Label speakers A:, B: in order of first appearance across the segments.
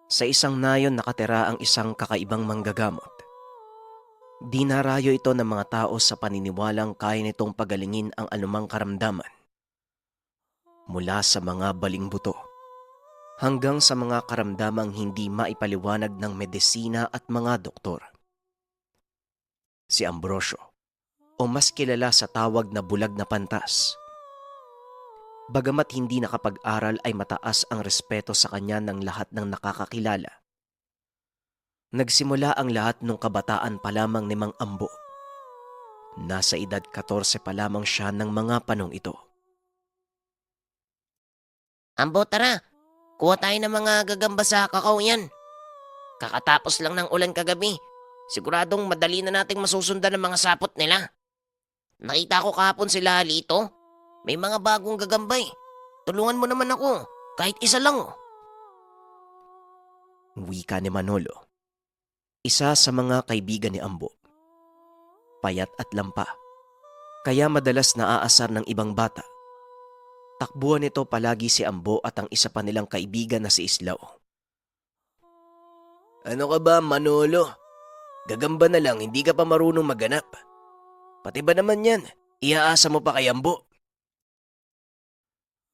A: Sa isang nayon nakatira ang isang kakaibang manggagamot. Dinarayo ito ng mga tao sa paniniwalang kaya nitong pagalingin ang anumang karamdaman, mula sa mga baling buto hanggang sa mga karamdamang hindi maipaliwanag ng medisina at mga doktor. Si Ambrosio, o mas kilala sa tawag na bulag na pantas. Bagamat hindi nakapag-aral ay mataas ang respeto sa kanya ng lahat ng nakakakilala. Nagsimula ang lahat nung kabataan pa lamang ni Mang Ambo. Nasa edad 14 pa lamang siya ng mga panong ito.
B: Ambo, tara. Kuha tayo ng mga gagamba sa kakao yan. Kakatapos lang ng ulan kagabi. Siguradong madali na nating masusundan ng mga sapot nila. Nakita ko kahapon sila Lito. May mga bagong gagambay. Tulungan mo naman ako. Kahit isa lang.
A: Wika ni Manolo, isa sa mga kaibigan ni Ambo. Payat at lampa, kaya madalas naaasar ng ibang bata. Takbuhan nito palagi si Ambo at ang isa pa nilang kaibigan na si Islao.
C: Ano ka ba, Manolo? Gagamba na lang, hindi ka pa marunong maganap. Pati ba naman yan? Iaasa mo pa kay Ambo?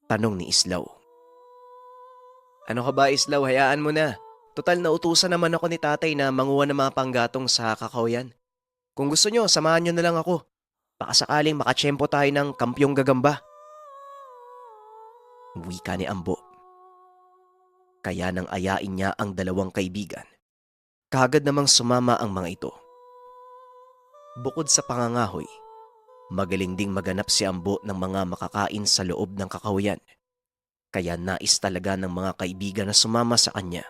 A: Tanong ni Islao. Ano ka ba, Islao? Hayaan mo na. Total na utusan naman ako ni tatay na manguha ng mga panggatong sa kakaoyan. Kung gusto nyo, samahan nyo na lang ako. Baka sakaling makatsyempo tayo ng kampyong gagamba. Wika ni Ambo. Kaya nang ayain niya ang dalawang kaibigan, kaagad namang sumama ang mga ito. Bukod sa pangangahoy, magaling ding maganap si Ambo ng mga makakain sa loob ng kakahuyan. Kaya nais talaga ng mga kaibigan na sumama sa kanya.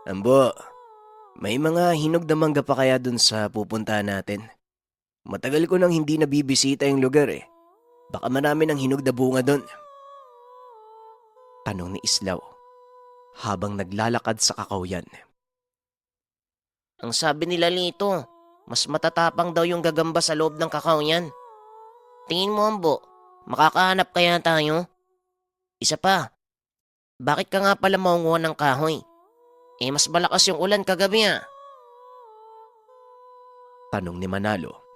C: Ambo, may mga hinog na mangga pa kaya dun sa pupuntahan natin? Matagal ko nang hindi nabibisita yung lugar eh. Baka marami ng hinog na bunga dun.
A: Tanong ni Islao habang naglalakad sa kakahuyan.
B: Ang sabi nila Lito, mas matatapang daw yung gagamba sa loob ng kakao yan. Tingin mo, Ambo, makakahanap kaya tayo? Isa pa, bakit ka nga pala maunguha ng kahoy? Mas malakas yung ulan kagabi
A: Tanong ni Manalo.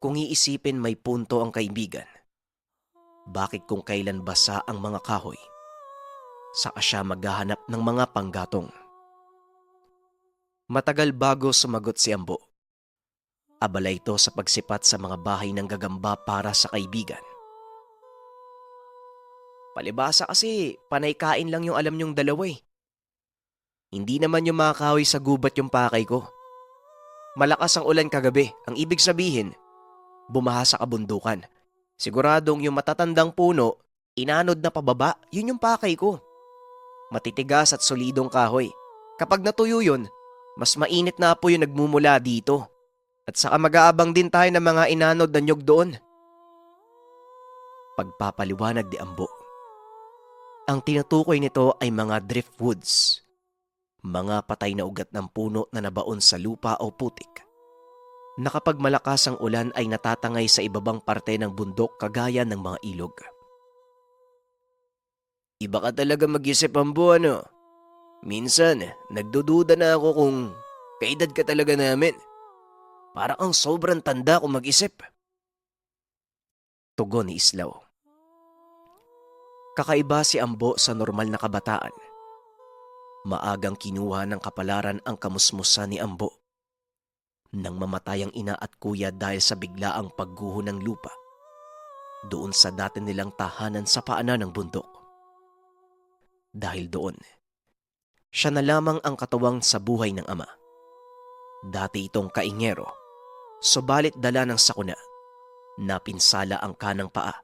A: Kung iisipin may punto ang kaibigan, bakit kung kailan basa ang mga kahoy, saka siya maghahanap ng mga panggatong? Matagal bago sumagot si Ambo. Abala ito sa pagsipat sa mga bahay ng gagamba para sa kaibigan. Palibasa kasi panay kain lang yung alam niyong dalawa eh. Hindi naman yung mga kahoy sa gubat yung pakay ko. Malakas ang ulan kagabi, ang ibig sabihin, bumaha sa kabundukan. Siguradong yung matatandang puno, inanod na pababa, yun yung pakay ko. Matitigas at solidong kahoy. Kapag natuyo yun, mas mainit na po yung nagmumula dito. At saka mag-aabang din tayo ng mga inanod na nyog doon. Pagpapaliwanag ni Ambo. Ang tinutukoy nito ay mga driftwoods. Mga patay na ugat ng puno na nabaon sa lupa o putik, na kapag malakas ang ulan ay natatangay sa ibabang parte ng bundok kagaya ng mga ilog.
C: Iba ka talaga mag-isip, Ambo, ano? Minsan, nagdududa na ako kung kaedad ka talaga namin. Para kang sobrang tanda kung mag-isip.
A: Tugon ni Islao. Kakaiba si Ambo sa normal na kabataan. Maagang kinuha ng kapalaran ang kamusmusan ni Ambo nang mamatay ang ina at kuya dahil sa biglaang pagguho ng lupa doon sa dati nilang tahanan sa paanan ng bundok. Dahil doon, siya na lamang ang katuwang sa buhay ng ama. Dati itong kaingero, subalit dala ng sakuna. Napinsala ang kanang paa,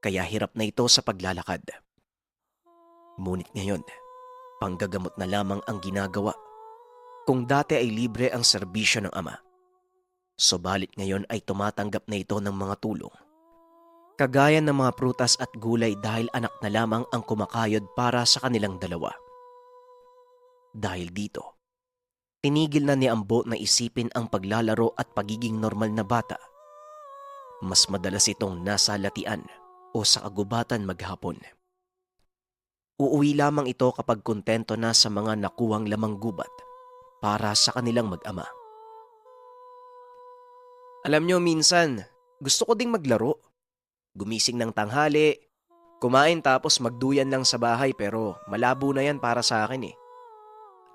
A: kaya hirap na ito sa paglalakad. Ngunit ngayon, panggagamot na lamang ang ginagawa. Kung dati ay libre ang serbisyo ng ama, subalit ngayon ay tumatanggap na ito ng mga tulong. Kagaya ng mga prutas at gulay dahil anak na lamang ang kumakayod para sa kanilang dalawa. Dahil dito, tinigil na ni Ambo na isipin ang paglalaro at pagiging normal na bata. Mas madalas itong nasa latian o sa kagubatan maghapon. Uuwi lamang ito kapag kontento na sa mga nakuhang lamang gubat para sa kanilang mag-ama. Alam nyo, minsan, gusto ko ding maglaro. Gumising ng tanghali, kumain tapos magduyan lang sa bahay pero malabo na yan para sa akin eh.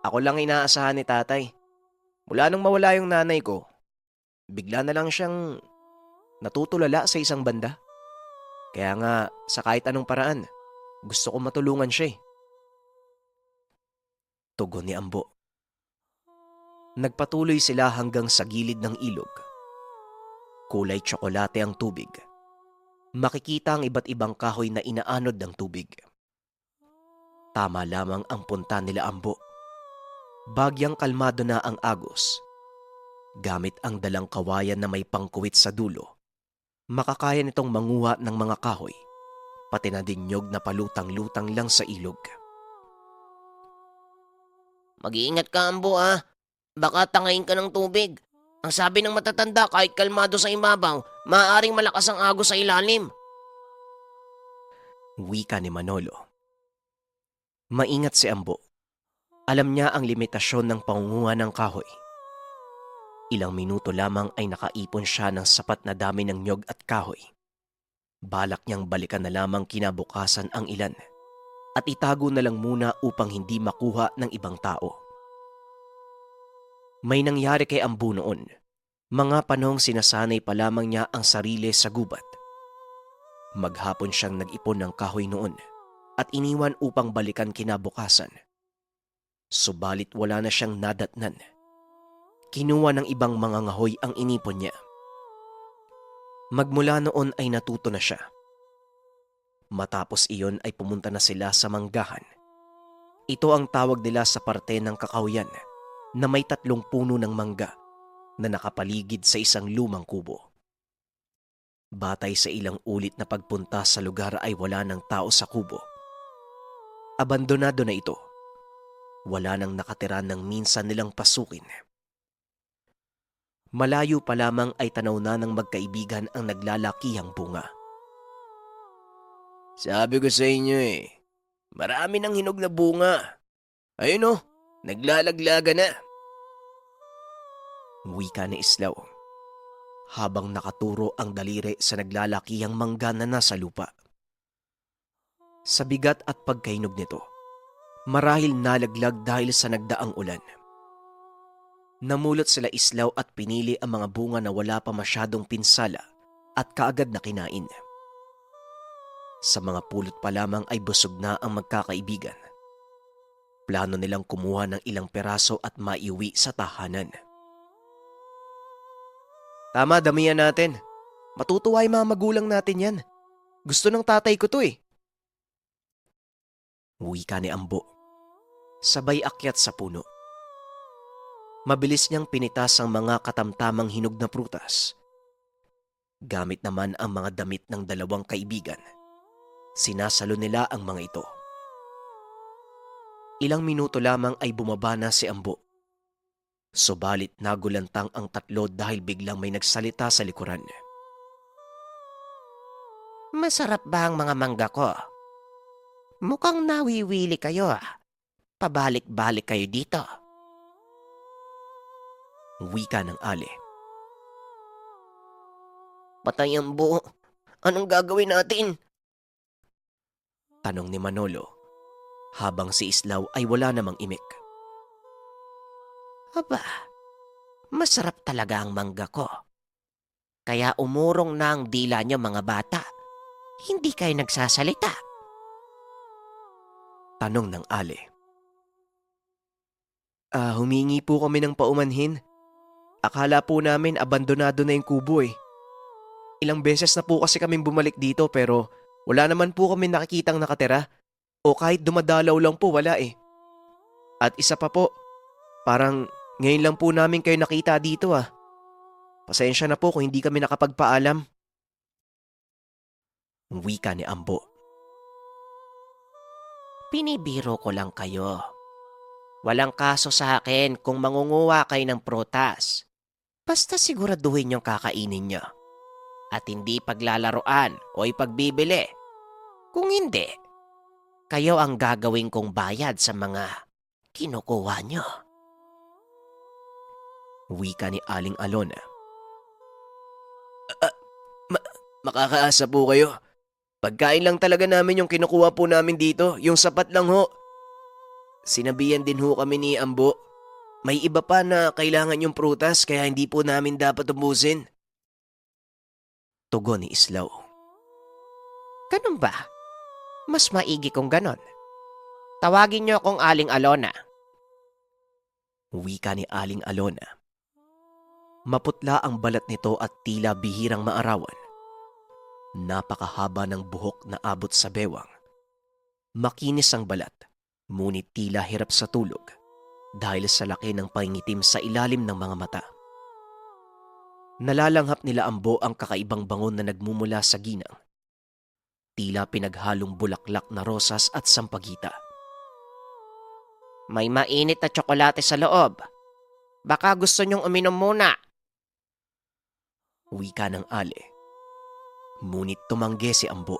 A: Ako lang inaasahan ni tatay. Mula nung mawala yung nanay ko, bigla na lang siyang natutulala sa isang banda. Kaya nga, sa kahit anong paraan, gusto ko matulungan siya eh. Tugon ni Ambo. Nagpatuloy sila hanggang sa gilid ng ilog. Kulay tsokolate ang tubig. Makikita ang iba't ibang kahoy na inaanod ng tubig. Tama lamang ang punta nila Ambo. Bagyang kalmado na ang agos. Gamit ang dalang kawayan na may pangkuwit sa dulo, makakaya nitong manguha ng mga kahoy, pati na din nyog na palutang-lutang lang sa ilog.
B: Mag-iingat ka, Ambo, ah. Baka tangayin ka ng tubig. Ang sabi ng matatanda, kahit kalmado sa ibabaw, maaaring malakas ang agos sa ilalim.
A: Wika ni Manolo. Maingat si Ambo. Alam niya ang limitasyon ng pangunguha ng kahoy. Ilang minuto lamang ay nakaipon siya ng sapat na dami ng nyog at kahoy. Balak niyang balikan na lamang kinabukasan ang ilan at itago na lang muna upang hindi makuha ng ibang tao. May nangyari kay Ambo noon. Mga panahong sinasanay pa lamang niya ang sarili sa gubat. Maghapon siyang nag-ipon ng kahoy noon at iniwan upang balikan kinabukasan. Subalit wala na siyang nadatnan. Kinuha ng ibang mga ngahoy ang inipon niya. Magmula noon ay natuto na siya. Matapos iyon ay pumunta na sila sa manggahan. Ito ang tawag nila sa parte ng kakahuyan na may 3 puno ng mangga na nakapaligid sa isang lumang kubo. Batay sa ilang ulit na pagpunta sa lugar ay wala ng tao sa kubo. Abandonado na ito. Wala nang nakatira ng minsan nilang pasukin. Malayo pa lamang ay tanaw na ng magkaibigan ang naglalakihang bunga.
C: Sabi ko sa inyo eh, marami ng hinog na bunga. Ayun oh, naglalaglaga na.
A: Wika ni Islaw, habang nakaturo ang daliri sa naglalakihang mangga na nasa lupa. Sa bigat at pagkahinog nito, marahil nalaglag dahil sa nagdaang ulan. Namulot sila Islaw at pinili ang mga bunga na wala pa masyadong pinsala at kaagad na kinain. Sa mga pulot pa lamang ay busog na ang magkakaibigan. Plano nilang kumuha ng ilang peraso at maiuwi sa tahanan. Tama, damihan natin. Matutuwa yung mga magulang natin yan. Gusto ng tatay ko to eh. Wika ni Ambo. Sabay akyat sa puno. Mabilis niyang pinitas ang mga katamtamang hinog na prutas. Gamit naman ang mga damit ng dalawang kaibigan. Sinasalo nila ang mga ito. Ilang minuto lamang ay bumaba na si Ambo. Subalit nagulantang ang 3 dahil biglang may nagsalita sa likuran.
B: Masarap ba ang mga mangga ko? Mukhang nawiwili kayo, ah. Pabalik-balik kayo dito.
A: Wika ng Ale.
B: Patay ang buo. Anong gagawin natin?
A: Tanong ni Manolo, habang si Islaw ay wala namang imik.
B: Aba, masarap talaga ang mangga ko. Kaya umurong na ang dila niyo, mga bata. Hindi kayo nagsasalita.
A: Tanong ng Ale. Humingi po kami ng paumanhin. Akala po namin abandonado na yung kubo eh. Ilang beses na po kasi kaming bumalik dito pero wala naman po kami nakikitang nakatira. O kahit dumadalaw lang po, wala eh. At isa pa po, parang ngayon lang po namin kayo nakita dito ah. Pasensya na po kung hindi kami nakapagpaalam. Wika ni Ambo.
B: Pinibiro ko lang kayo. Walang kaso sa akin kung mangunguha kayo ng prutas. Basta siguraduhin niyong kakainin niyo. At hindi paglalaroan o ipagbibili. Kung hindi, kayo ang gagawin kong bayad sa mga kinukuha nyo.
A: Wika ni Aling Alona. Makakaasa po kayo. Pagkain lang talaga namin yung kinukuha po namin dito. Yung sapat lang ho. Sinabihan din ho kami ni Ambo. May iba pa na kailangan yung prutas kaya hindi po namin dapat ubusin. Tugon ni Islaw.
B: Ganun ba? Mas maigi kung ganon. Tawagin nyo akong Aling Alona.
A: Wika ni Aling Alona. Maputla ang balat nito at tila bihirang maarawan. Napakahaba ng buhok na abot sa bewang. Makinis ang balat, ngunit tila hirap sa tulog dahil sa laki ng pangingitim sa ilalim ng mga mata. Nalalanghap nila Ambo ang kakaibang bangon na nagmumula sa ginang. Tila pinaghalong bulaklak na rosas at sampagita.
B: May mainit na tsokolate sa loob. Baka gusto nyong uminom muna.
A: Wika ng Ale. Ngunit tumanggi si Ambo.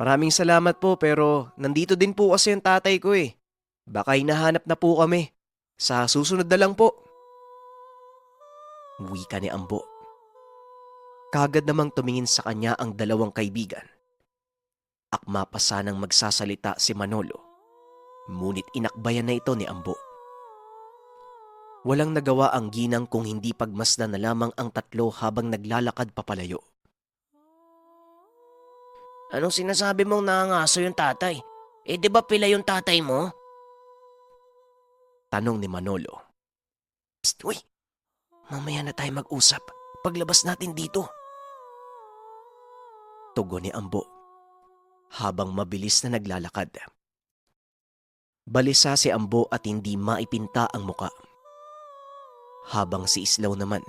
A: Maraming salamat po pero nandito din po kasi yung tatay ko eh. Baka hinahanap na po kami. Sa susunod na lang po. Wika ni Ambo. Kagad namang tumingin sa kanya ang dalawang kaibigan. Akma pa sanang magsasalita si Manolo. Ngunit inakbayan na ito ni Ambo. Walang nagawa ang ginang kung hindi pagmasdan na lamang ang tatlo habang naglalakad papalayo.
B: Anong sinasabi mong nangangaso yung tatay? Eh di ba pila yung tatay mo?
A: Tanong ni Manolo. Psst, uy! Mamaya na tayo mag-usap. Paglabas natin dito. Tugon ni Ambo. Habang mabilis na naglalakad. Balisa si Ambo at hindi maipinta ang muka. Habang si Islaw naman,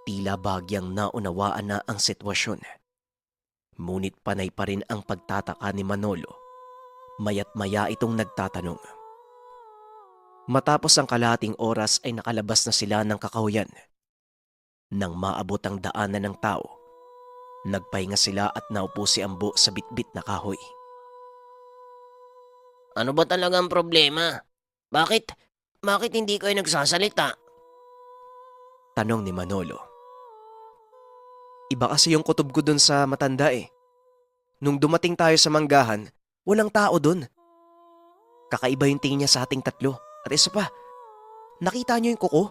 A: tila bagyang naunawaan na ang sitwasyon. Ngunit panay pa rin ang pagtataka ni Manolo. Maya't maya itong nagtatanong. Matapos ang kalahating oras ay nakalabas na sila ng kakahuyan. Nang maabot ang daanan ng tao, nagpahinga sila at naupo si Ambo sa bitbit na kahoy.
B: Ano ba talaga ang problema? Bakit hindi kayo nagsasalita?
A: Tanong ni Manolo. Iba kasi yung kutob ko dun sa matanda eh. Nung dumating tayo sa manggahan, walang tao dun. Kakaiba yung tingin niya sa ating tatlo. At isa pa, nakita niyo yung kuko?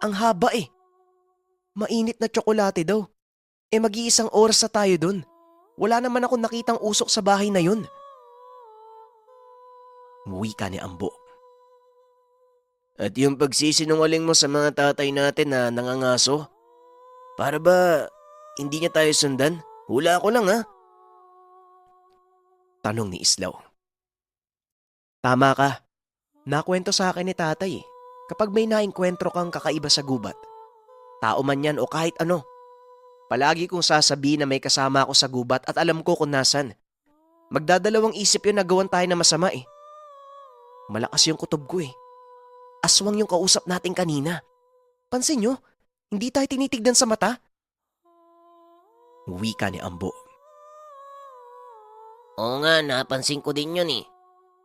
A: Ang haba eh. Mainit na tsokolate daw. Eh mag-iisang oras na tayo dun. Wala naman akong nakitang usok sa bahay na yun. Wika ni Ambo. At yung pagsisinungaling mo sa mga tatay natin na nangangaso? Para ba hindi niya tayo sundan? Hula ko lang ha? Tanong ni Islaw. Tama ka. Nakwento sa akin ni tatay eh. Kapag may naengkwentro kang kakaiba sa gubat, tao man yan o kahit ano, palagi kong sasabihin na may kasama ako sa gubat at alam ko kung nasan. Magdadalawang isip yun na gawan tayo na masama eh. Malakas yung kutob ko eh. Aswang yung kausap natin kanina. Pansin nyo, hindi tayo tinitignan sa mata. Wika ni Ambo.
B: Oo nga, napansin ko din yun eh.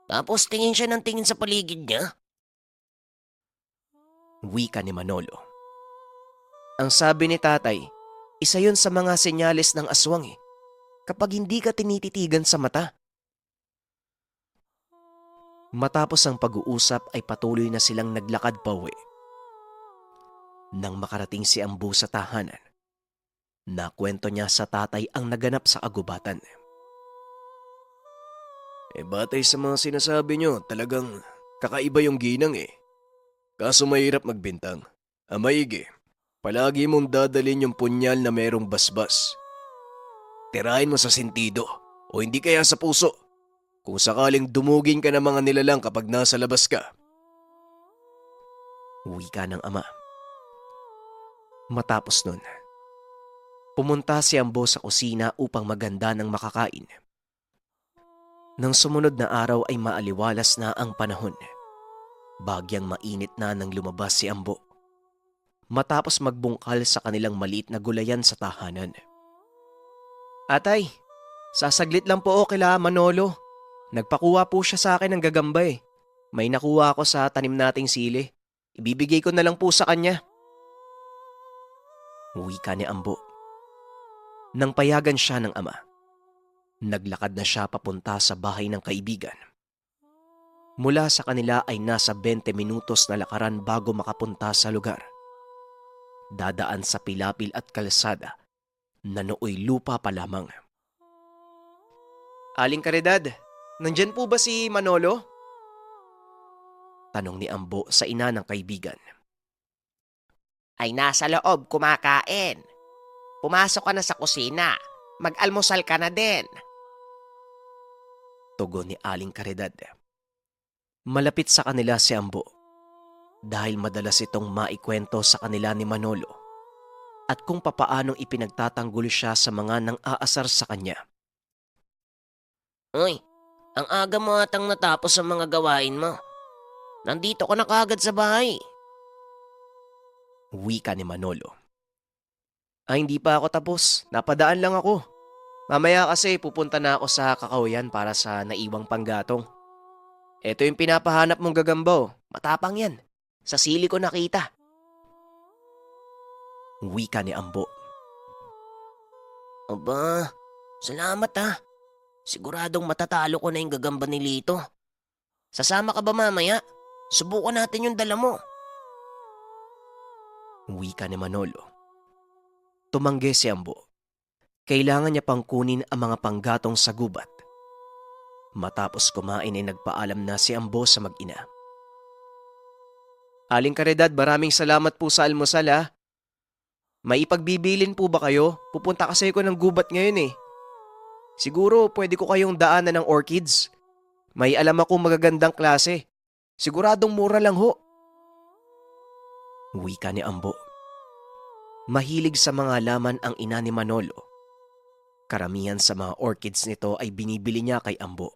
B: Tapos tingin siya ng tingin sa paligid niya.
A: Wika ni Manolo. Ang sabi ni tatay, isa yun sa mga senyales ng aswang eh. Kapag hindi ka tinititigan sa mata. Matapos ang pag-uusap ay patuloy na silang naglakad pauwi. Nang makarating si Ambo sa tahanan, nakwento niya sa tatay ang naganap sa agubatan. Batay sa mga sinasabi niyo, talagang kakaiba yung ginang eh. Kaso mahirap magbintang. Maigi, palagi mong dadalhin yung punyal na merong basbas. Tirahin mo sa sentido o hindi kaya sa puso. Kung sakaling dumugin ka ng mga nilalang kapag nasa labas ka. Wika ng ama. Matapos nun, pumunta si Ambo sa kusina upang maganda ng makakain. Nang sumunod na araw ay maaliwalas na ang panahon. Bagyang mainit na nang lumabas si Ambo. Matapos magbungkal sa kanilang maliit na gulayan sa tahanan. Atay, sasaglit lang po o kila Manolo.
C: Nagpakuha po siya sa akin ng gagamba eh. May nakuha ako sa tanim nating sili. Ibibigay ko na lang po sa kanya. Wika ni Ambo. Nang payagan siya ng ama, naglakad na siya papunta sa bahay ng kaibigan. Mula sa kanila ay nasa 20 minutos na lakaran bago makapunta sa lugar. Dadaan sa pilapil at kalsada na nooy lupa pa lamang. Aling Caridad, nandyan po ba si Manolo? Tanong ni Ambo sa ina ng kaibigan.
B: Ay nasa loob kumakain. Pumasok ka na sa kusina. Mag-almusal ka na din.
A: Tugon ni Aling Caridad. Malapit sa kanila si Ambo dahil madalas itong maikwento sa kanila ni Manolo at kung papaanong ipinagtatanggol siya sa mga nang-aasar sa kanya.
B: Uy, ang aga mo atang natapos ang mga gawain mo. Nandito ka na kaagad sa bahay.
A: Wika ni Manolo. Ay, hindi pa ako tapos. Napadaan lang ako. Mamaya kasi pupunta na ako sa Kakahuyan para sa naiwang panggatong. Ito yung pinapahanap mong gagambaw. Matapang yan. Sa sili ko nakita. Wika ni Ambo.
B: Aba, salamat ha. Siguradong matatalo ko na yung gagamba ni Lito. Sasama ka ba mamaya? Subukan natin yung dala mo.
A: Wika ni Manolo. Tumanggi si Ambo. Kailangan niya pang kunin ang mga panggatong sa gubat. Matapos kumain ay nagpaalam na si Ambo sa mag-ina. Aling Caridad, maraming salamat po sa almusal ha. May ipagbibilin po ba kayo? Pupunta kasi ako ng gubat ngayon eh. Siguro pwede ko kayong daanan ng orchids. May alam akong magagandang klase. Siguradong mura lang ho. Wika ni Ambo. Mahilig sa mga halaman ang ina ni Manolo. Karamihan sa mga orchids nito ay binibili niya kay Ambo.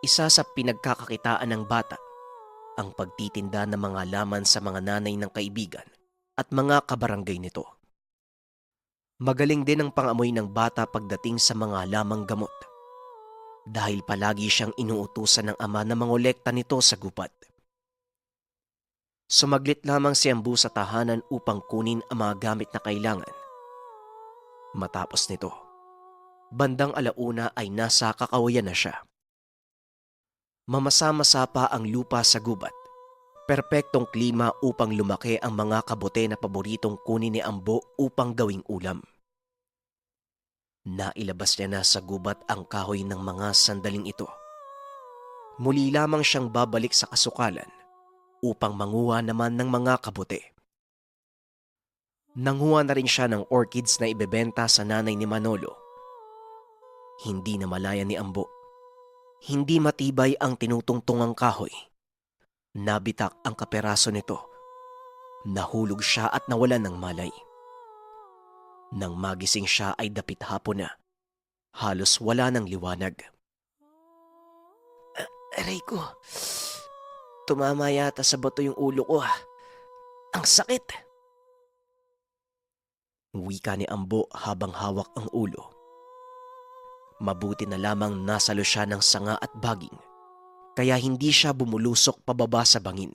A: Isa sa pinagkakakitaan ng bata ang pagtitinda ng mga halaman sa mga nanay ng kaibigan at mga kabarangay nito. Magaling din ang pangamoy ng bata pagdating sa mga halamang gamot dahil palagi siyang inuutusan ng ama na mangolekta nito sa gubat. Sumaglit lamang si Ambo sa tahanan upang kunin ang mga gamit na kailangan. Matapos nito, bandang alauna ay nasa Kakahuyan na siya. Mamasa-masa pa ang lupa sa gubat. Perpektong klima upang lumaki ang mga kabote na paboritong kunin ni Ambo upang gawing ulam. Nailabas niya na sa gubat ang kahoy ng mga sandaling ito. Muli lamang siyang babalik sa kasukalan upang manguha naman ng mga kabote. Nanguha na rin siya ng orchids na ibebenta sa nanay ni Manolo. Hindi na malaya ni Ambo. Hindi matibay ang tinutungtungang kahoy. Nabitak ang kaperaso nito. Nahulog siya at nawalan ng malay. Nang magising siya ay dapit hapon na. Halos wala ng liwanag. Aray ko. Tumama yata sa bato yung ulo ko. Ang sakit. Wika ni Ambo habang hawak ang ulo. Mabuti na lamang nasalo siya ng sanga at baging, kaya hindi siya bumulusok pababa sa bangin.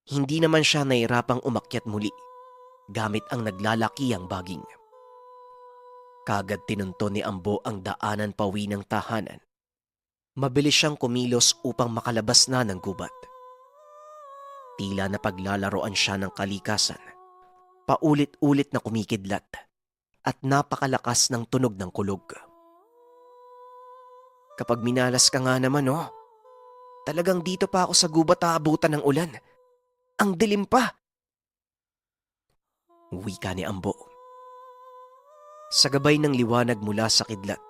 A: Hindi naman siya nahirapang umakyat muli, gamit ang naglalakihang baging. Kagad tinunto ni Ambo ang daanan pauwi ng tahanan. Mabilis siyang kumilos upang makalabas na ng gubat. Tila na paglalaroan siya ng kalikasan. Paulit-ulit na kumikidlat at napakalakas ng tunog ng kulog. Kapag minalas ka nga naman, oh, talagang dito pa ako sa gubat aabutan ng ulan. Ang dilim pa. Wika ni Ambo. Sa gabay ng liwanag mula sa kidlat,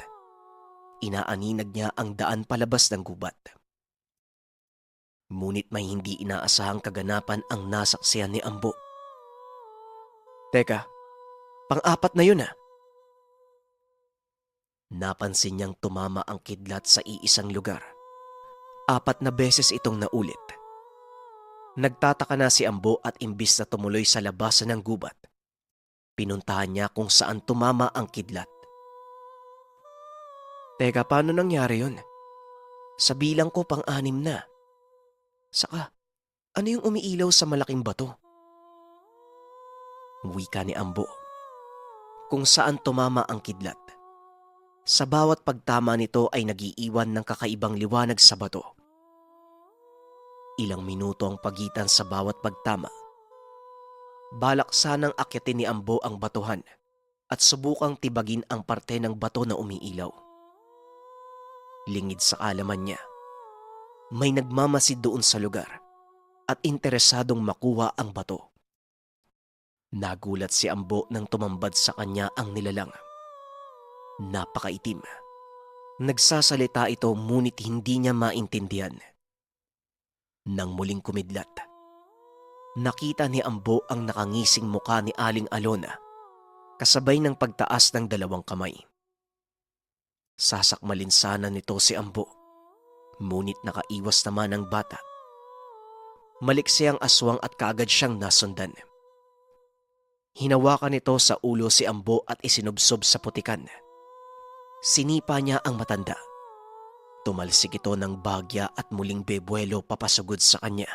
A: inaaninag niya ang daan palabas ng gubat. Ngunit may hindi inaasahang kaganapan ang nasaksihan ni Ambo. Teka, pang-apat na yun ah. Napansin niyang tumama ang kidlat sa iisang lugar. 4 na beses itong naulit. Nagtataka na si Ambo at imbis na tumuloy sa labasan ng gubat, pinuntahan niya kung saan tumama ang kidlat.
C: Teka, paano nangyari yun? Sa bilang ko pang-anim na. Saka, ano yung umiilaw sa malaking bato? Wika ni Ambo. Kung saan tumama ang kidlat. Sa bawat pagtama nito ay nagiiwan ng kakaibang liwanag sa bato. Ilang minuto ang pagitan sa bawat pagtama. Balak sanang akyatin ni Ambo ang batuhan at subukang tibagin ang parte ng bato na umiilaw. Lingid sa kaalaman niya, may nagmamasid doon sa lugar at interesadong makuha ang bato. Nagulat si Ambo nang tumambad sa kanya ang nilalang. Napakaitim. Nagsasalita ito ngunit hindi niya maintindihan. Nang muling kumidlat, nakita ni Ambo ang nakangising muka ni Aling Alona kasabay ng pagtaas ng dalawang kamay. Sasakmalin sana nito si Ambo, ngunit nakaiwas naman ang bata. Maliksi ang aswang at kaagad siyang nasundan. Hinawakan nito sa ulo si Ambo at isinubsob sa putikan. Sinipa niya ang matanda. Tumalsik ito ng bagya at muling bebuelo papasugod sa kanya.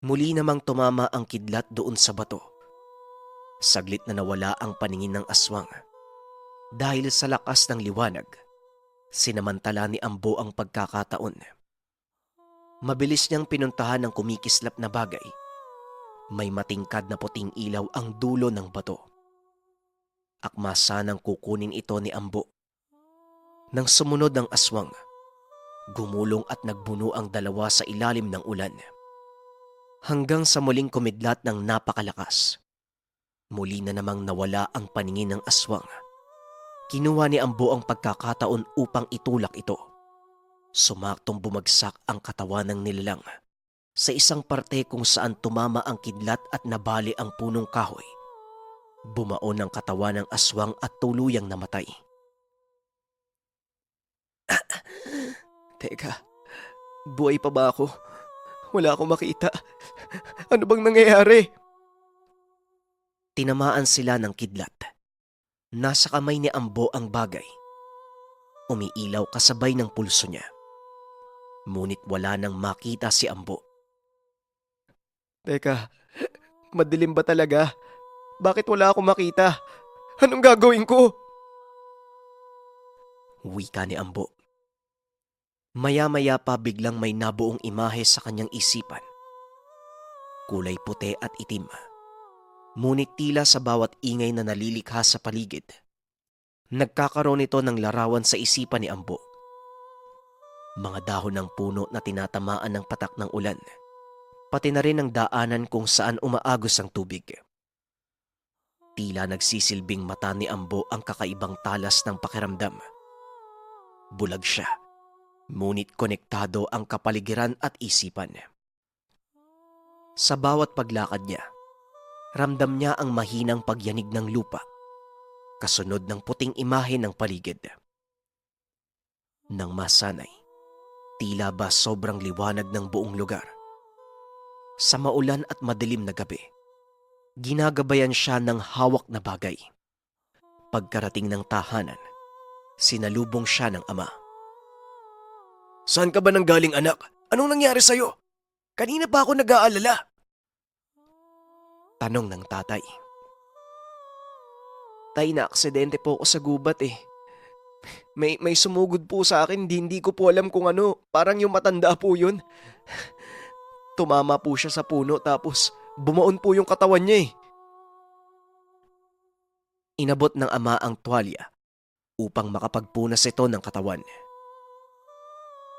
C: Muli namang tumama ang kidlat doon sa bato. Saglit na nawala ang paningin ng aswang. Dahil sa lakas ng liwanag, sinamantala ni Ambo ang pagkakataon. Mabilis niyang pinuntahan ang kumikislap na bagay. May matingkad na puting ilaw ang dulo ng bato. Akma sanang kukunin ito ni Ambo. Nang sumunod ang aswang, gumulong at nagbuno ang dalawa sa ilalim ng ulan. Hanggang sa muling kumidlat ng napakalakas. Muli na namang nawala ang paningin ng aswang. Kinuha ni Ambo ang pagkakataon upang itulak ito. Sumaktong bumagsak ang katawan ng nilalang sa isang parte kung saan tumama ang kidlat at nabali ang punong kahoy. Bumaon ang katawan ng aswang at tuluyang namatay. Teka, buhay pa ba ako? Wala akong makita. Ano bang nangyayari? Tinamaan sila ng kidlat. Nasa kamay ni Ambo ang bagay. Umiilaw kasabay ng pulso niya. Ngunit wala nang makita si Ambo. Teka, madilim ba talaga? Bakit wala akong makita? Anong gagawin ko? Wika ni Ambo. Maya-maya pa biglang may nabuong imahe sa kanyang isipan. Kulay puti at itim. Ngunit tila sa bawat ingay na nalilikha sa paligid, nagkakaroon ito ng larawan sa isipan ni Ambo. Mga dahon ng puno na tinatamaan ng patak ng ulan, pati na rin ang daanan kung saan umaagos ang tubig. Tila nagsisilbing mata ni Ambo ang kakaibang talas ng pakiramdam. Bulag siya, ngunit konektado ang kapaligiran at isipan. Sa bawat paglakad niya, ramdam niya ang mahinang pagyanig ng lupa, kasunod ng puting imahe ng paligid. Nang masanay, tila ba sobrang liwanag ng buong lugar. Sa maulan at madilim na gabi, ginagabayan siya ng hawak na bagay. Pagkarating ng tahanan, sinalubong siya ng ama. Saan ka ba nanggaling, anak? Anong nangyari sa'yo? Kanina pa ako nag-aalala. Tanong ng tatay. Tay, na-aksidente po ako sa gubat eh. May sumugod po sa akin, hindi ko po alam kung ano. Parang yung matanda po yun. Tumama po siya sa puno tapos bumaon po yung katawan niya eh. Inabot ng ama ang tuwalya upang makapagpunas ito ng katawan.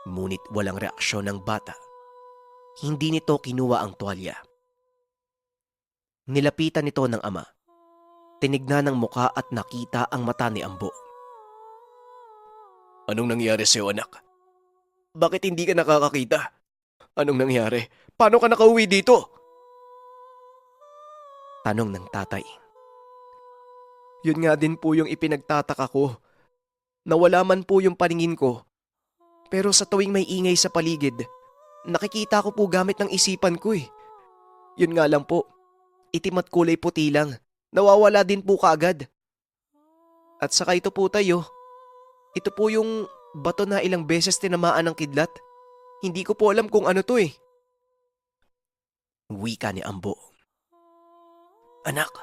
C: Ngunit walang reaksyon ng bata. Hindi nito kinuha ang tuwalya. Nilapitan nito ng ama. Tinignan ng muka at nakita ang mata ni Ambo. Anong nangyari sa'yo, anak? Bakit hindi ka nakakakita? Anong nangyari? Paano ka nakauwi dito? Tanong ng tatay. Yun nga din po yung ipinagtataka ko. Nawala man po yung paningin ko. Pero sa tuwing may ingay sa paligid, nakikita ko po gamit ng isipan ko eh. Yun nga lang po, itim at kulay puti lang. Nawawala din po kaagad. At saka ito po tayo, Ito po yung bato na ilang beses tinamaan ng kidlat. Hindi ko po alam kung ano to eh. Wika ni Ambo. Anak,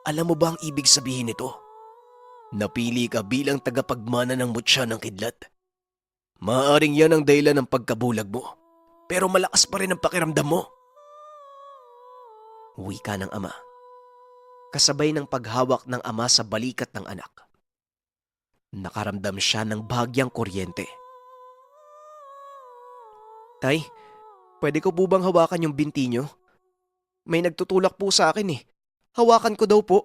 C: alam mo ba ang ibig sabihin nito? Napili ka bilang tagapagmana ng mutya ng kidlat. Maaaring yan ang dahilan ng pagkabulag mo. Pero malakas pa rin ang pakiramdam mo. Wika ng ama. Kasabay ng paghawak ng ama sa balikat ng anak. Nakaramdam siya ng bahagyang kuryente. Tay, pwede ko po bang hawakan yung binti nyo? May nagtutulak po sa akin eh. Hawakan ko daw po.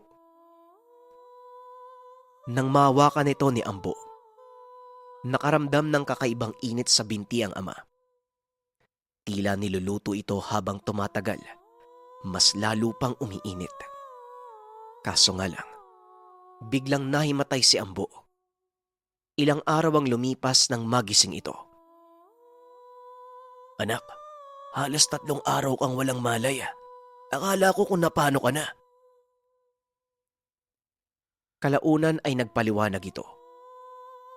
C: Nang mahawakan ito ni Ambo, nakaramdam ng kakaibang init sa binti ang ama. Tila niluluto ito habang tumatagal, mas lalo pang umiinit. Kaso nga lang, biglang nahimatay si Ambo. Ilang araw ang lumipas nang magising ito. Anak, halos 3 araw kang walang malay. Akala ko kung napano ka na. Kalaunan ay nagpaliwanag ito.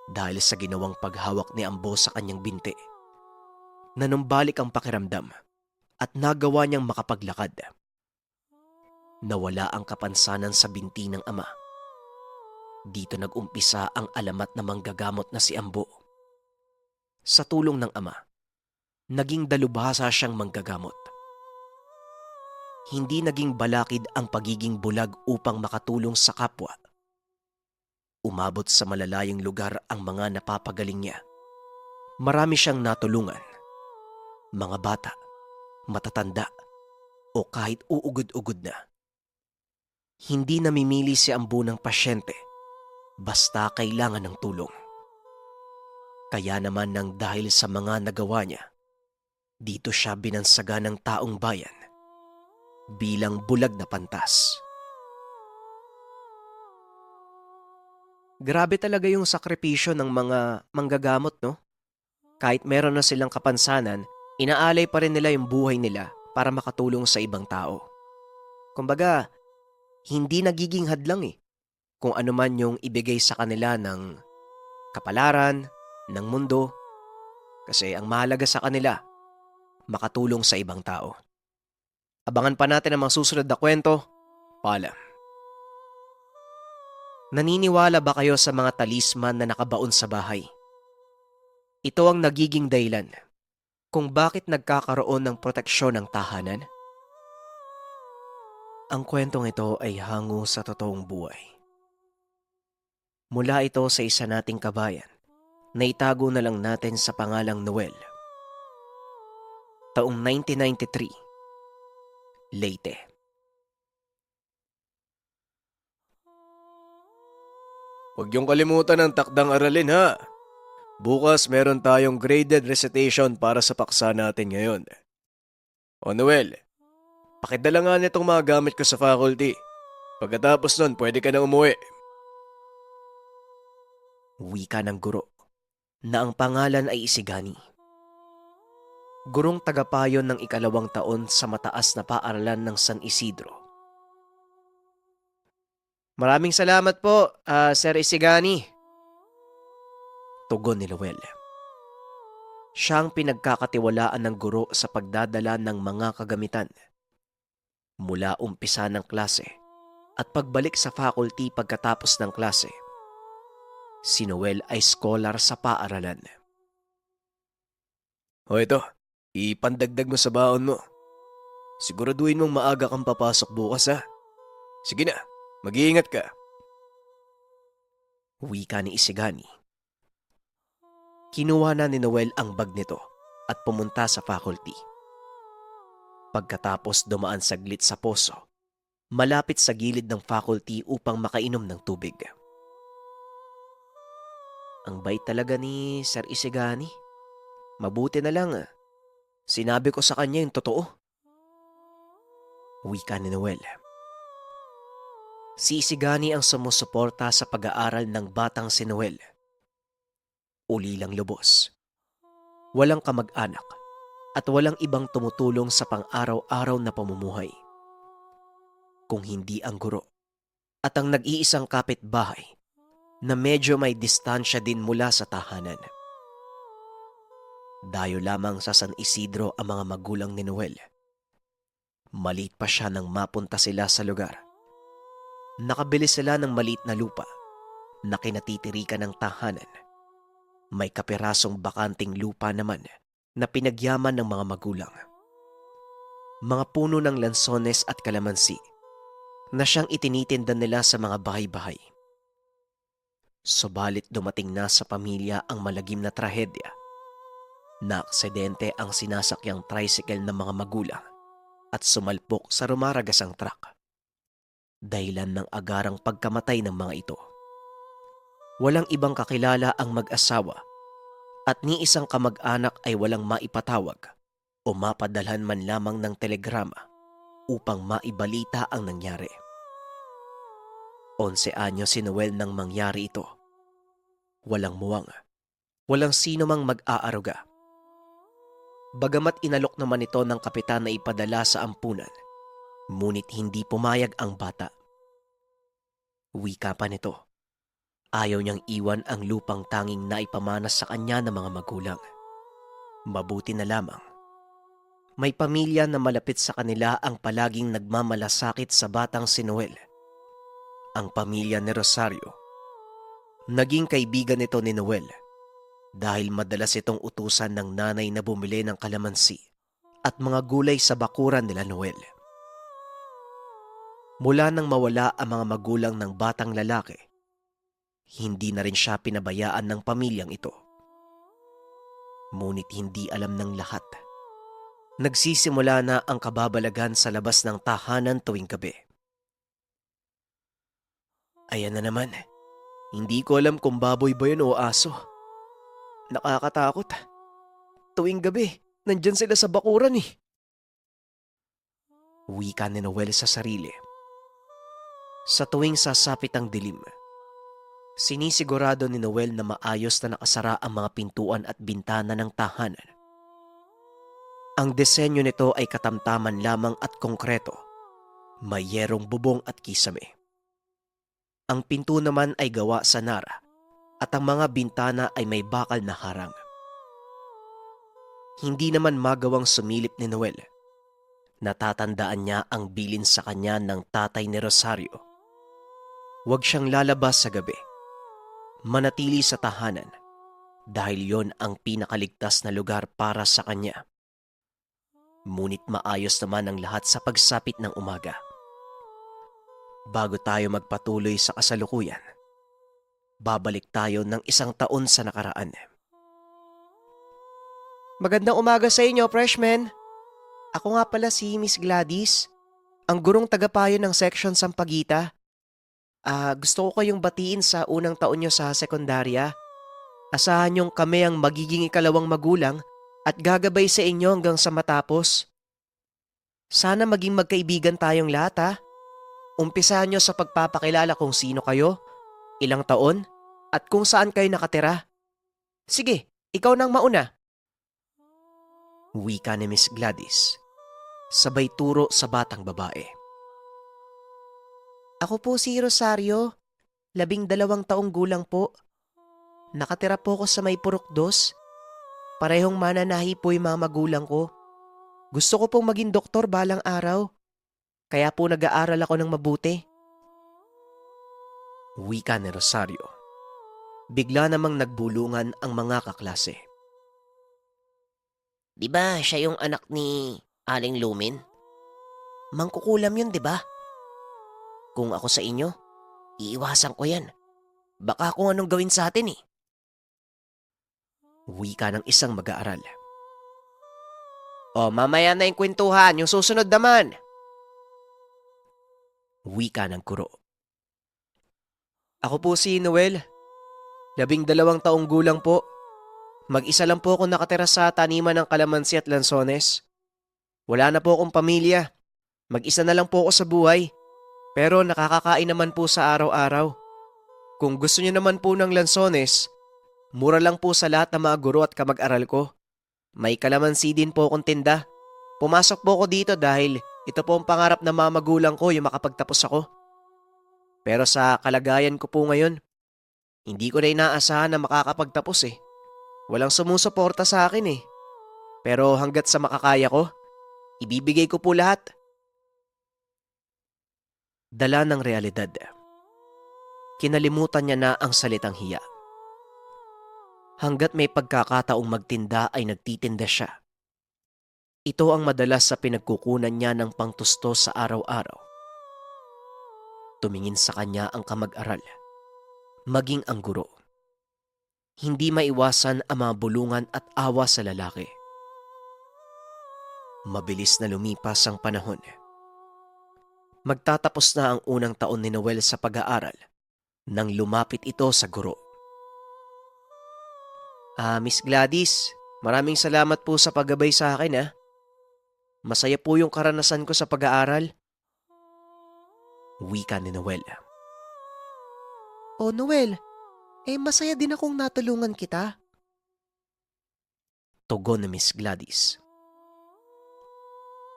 C: Dahil sa ginawang paghawak ni Ambo sa kanyang binti, nanumbalik ang pakiramdam at nagawa niyang makapaglakad. Nawala ang kapansanan sa binti ng ama. Dito nag-umpisa ang alamat na manggagamot na si Ambo. Sa tulong ng ama, naging dalubhasa siyang manggagamot. Hindi naging balakid ang pagiging bulag upang makatulong sa kapwa. Umabot sa malalayong lugar ang mga napapagaling niya. Marami siyang natulungan. Mga bata, matatanda, o kahit uugod-ugod na. Hindi namimili si Ambo ng pasyente, basta kailangan ng tulong. Kaya naman nang dahil sa mga nagawa niya, dito siya binansaga ng taong bayan bilang bulag na pantas. Grabe talaga yung sakripisyo ng mga manggagamot, no? Kahit meron na silang kapansanan, inaalay pa rin nila yung buhay nila para makatulong sa ibang tao. Kumbaga, hindi nagiging hadlang eh kung ano man yung ibigay sa kanila ng kapalaran, ng mundo. Kasi ang mahalaga sa kanila, makatulong sa ibang tao. Abangan pa natin ang mga susunod na kwento. Paalam. Naniniwala ba kayo sa mga talisman na nakabaon sa bahay? Ito ang nagiging dahilan kung bakit nagkakaroon ng proteksyon ng tahanan? Ang kwentong ito ay hango sa totoong buhay. Mula ito sa isa nating kabayan na itago na lang natin sa pangalang Noel. Taong 1993, Leyte. Huwag niyong kalimutan ang takdang aralin ha. Bukas meron tayong graded recitation para sa paksa natin ngayon. O Noel, pakidala nga nitong mga gamit ko sa faculty. Pagkatapos nun, pwede ka na umuwi. Wika ng guro na ang pangalan ay Isigani. Gurong tagapayon ng 2 taon sa mataas na paaralan ng San Isidro. Maraming salamat po, Sir Isigani. Tugon ni Noel. Siya ang pinagkakatiwalaan ng guro sa pagdadala ng mga kagamitan. Mula umpisa ng klase at pagbalik sa faculty pagkatapos ng klase. Si Noel ay scholar sa paaralan. O ito, ipandagdag mo sa baon mo. Siguraduhin mong maaga kang papasok bukas ha. Sige na. Mag-iingat ka. Wika ni Isigani. Kinuha na ni Noel ang bag nito at pumunta sa faculty. Pagkatapos dumaan saglit sa poso, malapit sa gilid ng faculty upang makainom ng tubig. Ang bait talaga ni Sir Isigani. Mabuti na lang sinabi ko sa kanya yung totoo. Wika ni Noel. Si Isigani ang sumusuporta sa pag-aaral ng batang si Noel. Ulilang lubos. Walang kamag-anak at walang ibang tumutulong sa pang-araw-araw na pamumuhay. Kung hindi ang guro at ang nag-iisang kapitbahay na medyo may distansya din mula sa tahanan. Dayo lamang sa San Isidro ang mga magulang ni Noel. Maliit pa siya nang mapunta sila sa lugar. Nakabili sila ng maliit na lupa na kinatitirikan ng tahanan. May kapirasong bakanting lupa naman na pinagyaman ng mga magulang. Mga puno ng lansones at kalamansi na siyang itinitinda nila sa mga bahay-bahay. Subalit dumating na sa pamilya ang malagim na trahedya. Na aksidente ang sinasakyang tricycle ng mga magulang at sumalpok sa rumaragasang truck. Dahilan ng agarang pagkamatay ng mga ito. Walang ibang kakilala ang mag-asawa at ni isang kamag-anak ay walang maipatawag o mapadalhan man lamang ng telegrama upang maibalita ang nangyari. 11 anyos si Noel nang mangyari ito. Walang muwang, walang sino mang mag-aaruga. Bagamat inalok naman ito ng kapitan na ipadala sa ampunan, ngunit hindi pumayag ang bata. Wika pa nito, ayaw niyang iwan ang lupang tanging naipamana sa kanya ng mga magulang. Mabuti na lamang. May pamilya na malapit sa kanila ang palaging nagmamalasakit sa batang si Noel. Ang pamilya ni Rosario. Naging kaibigan ito ni Noel dahil madalas itong utusan ng nanay na bumili ng kalamansi at mga gulay sa bakuran nila Noel. Mula nang mawala ang mga magulang ng batang lalaki, hindi na rin siya pinabayaan ng pamilyang ito. Ngunit hindi alam ng lahat. Nagsisimula na ang kababalagan sa labas ng tahanan tuwing gabi. Ayan na naman. Hindi ko alam kung baboy ba yun o aso. Nakakatakot. Tuwing gabi, nandyan sila sa bakuran eh. Wika ni Noel sa sarili. Sa tuwing sasapit ang dilim, sinisigurado ni Noel na maayos na nakasara ang mga pintuan at bintana ng tahanan. Ang disenyo nito ay katamtaman lamang at konkreto. May yerong bubong at kisame. Ang pinto naman ay gawa sa nara at ang mga bintana ay may bakal na harang. Hindi naman magawang sumilip ni Noel. Natatandaan niya ang bilin sa kanya ng tatay ni Rosario. Huwag siyang lalabas sa gabi. Manatili sa tahanan dahil yon ang pinakaligtas na lugar para sa kanya. Ngunit maayos naman ang lahat sa pagsapit ng umaga. Bago tayo magpatuloy sa kasalukuyan, babalik tayo ng 1 taon sa nakaraan. Magandang umaga sa inyo, freshman. Ako nga pala si Miss Gladys, ang gurong tagapayo ng section Sampaguita. Gusto ko kayong batiin sa unang taon nyo sa sekundarya. Asahan nyong kami ang magiging ikalawang magulang at gagabay sa inyo hanggang sa matapos. Sana maging magkaibigan tayong lahat ha. Umpisahan nyo sa pagpapakilala kung sino kayo, ilang taon, at kung saan kayo nakatira. Sige, ikaw nang mauna. Wika ni Miss Gladys, sabay turo sa batang babae. Ako po si Rosario, 12 taong gulang po. Nakatira po ako sa may Purok 2. Parehong mananahi po yung mga magulang ko. Gusto ko pong maging doktor balang araw. Kaya po nag-aaral ako ng mabuti. Wika ni Rosario. Bigla namang nagbulungan ang mga kaklase.
B: Di ba siya yung anak ni Aling Lumin? Mangkukulam yun, di ba? Kung ako sa inyo, iiwasan ko yan. Baka kung anong gawin sa atin eh.
C: Wika ng isang mag-aaral. O mamaya na yung kwentuhan, yung susunod naman. Wika ng kuro. Ako po si Noel. 12 taong gulang po. Mag-isa lang po ako nakatira sa taniman ng kalamansi at lansones. Wala na po akong pamilya. Mag-isa na lang po ako sa buhay. Pero nakakakain naman po sa araw-araw. Kung gusto niyo naman po ng lansones, mura lang po sa lahat ng mga guro at kamag-aral ko. May kalamansi din po akong tinda. Pumasok po ako dito dahil ito po ang pangarap ng mga magulang ko yung makapagtapos ako. Pero sa kalagayan ko po ngayon, Hindi ko na inaasahan na makakapagtapos eh. Walang sumusuporta sa akin eh. Pero hanggat sa makakaya ko, ibibigay ko po lahat. Dala ng realidad. Kinalimutan niya na ang salitang hiya. Hanggat may pagkakataong magtinda ay nagtitinda siya. Ito ang madalas sa pinagkukunan niya ng pangtustos sa araw-araw. Tumingin sa kanya ang kamag-aral, maging ang guro. Hindi maiwasan ang mga bulungan at awa sa lalaki. Mabilis na lumipas ang panahon. Magtatapos na ang unang taon ni Noel sa pag-aaral nang lumapit ito sa guro. Miss Gladys, maraming salamat po sa paggabay sa akin. Masaya po yung karanasan ko sa pag-aaral. Wika ni Noel. Oh Noel, masaya din akong natulungan kita. Tugon ni Miss Gladys.